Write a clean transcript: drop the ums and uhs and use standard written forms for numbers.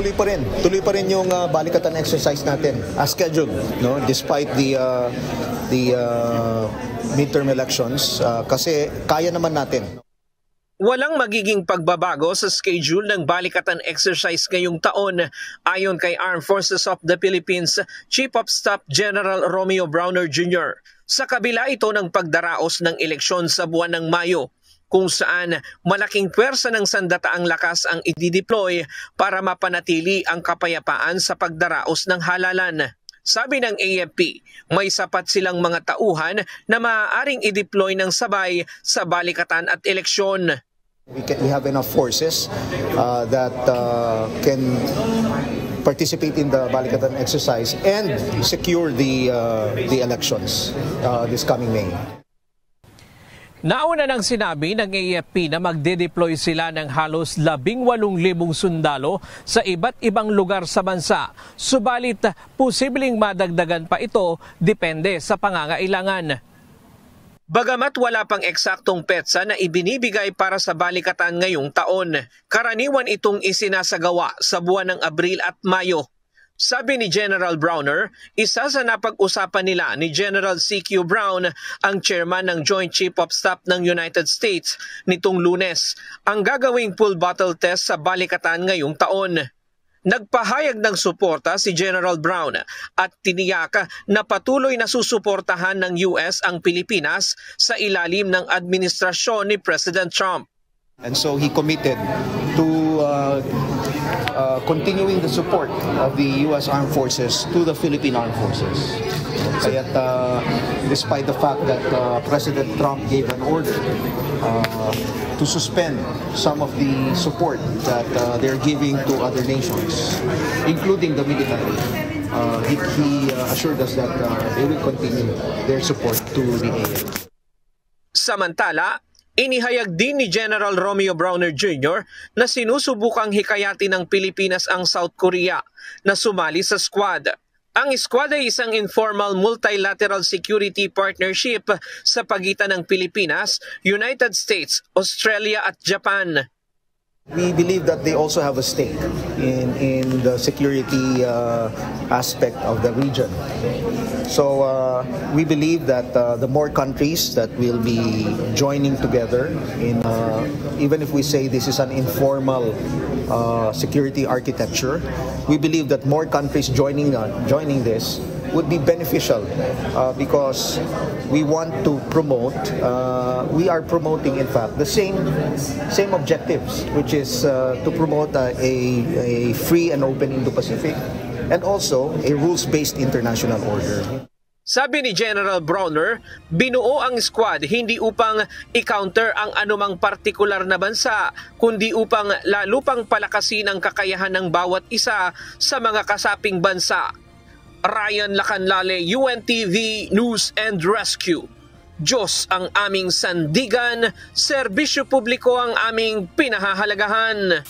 Tuloy pa rin yung balikatan exercise natin as scheduled, no? Despite the midterm elections, kasi kaya naman natin. Walang magiging pagbabago sa schedule ng balikatan exercise ngayong taon ayon kay Armed Forces of the Philippines Chief of Staff General Romeo Browner Jr. Sa kabila ito ng pagdaraos ng eleksyon sa buwan ng Mayo, kung saan malaking pwersa ng sandataang lakas ang idideploy para mapanatili ang kapayapaan sa pagdaraos ng halalan. Sabi ng AFP, may sapat silang mga tauhan na maaaring i-deploy ng sabay sa balikatan at eleksyon. We have enough forces that can participate in the balikatan exercise and secure the elections this coming May. Nauna nang sinabi ng AFP na magde-deploy sila ng halos 18,000 sundalo sa iba't ibang lugar sa bansa. Subalit, posibleng madagdagan pa ito depende sa pangangailangan. Bagamat wala pang eksaktong petsa na ibinibigay para sa balikatan ngayong taon, karaniwan itong isinasagawa sa buwan ng Abril at Mayo. Sabi ni General Browner, isa sa napag-usapan nila ni General C.Q. Brown, ang chairman ng Joint Chief of Staff ng United States, nitong Lunes, ang gagawing full battle test sa balikatan ngayong taon. Nagpahayag ng suporta si General Brown at tiniyak na patuloy na susuportahan ng US ang Pilipinas sa ilalim ng administrasyon ni President Trump. And so he committed to continuing the support of the US Armed Forces to the Philippine Armed Forces. Kaya't despite the fact that President Trump gave an order to suspend some of the support that they're giving to other nations, including the military, he assured us that they will continue their support to the AF. Samantala, inihayag din ni General Romeo Browner Jr. na sinusubukang hikayatin ng Pilipinas ang South Korea na sumali sa Squad. Ang Squad ay isang informal multilateral security partnership sa pagitan ng Pilipinas, United States, Australia at Japan. We believe that they also have a stake in the security aspect of the region. So we believe that the more countries that will be joining together in even if we say this is an informal security architecture, we believe that more countries joining this would be beneficial because we want to promote, we are promoting in fact the same objectives, which is to promote a free and open Indo-Pacific and also a rules-based international order. Sabi ni General Browner, binuo ang Squad hindi upang i-counter ang anumang partikular na bansa, kundi upang lalo pang palakasin ang kakayahan ng bawat isa sa mga kasaping bansa. Ryan Lacanlale, UNTV News and Rescue. Diyos ang aming sandigan, serbisyo publiko ang aming pinahahalagahan.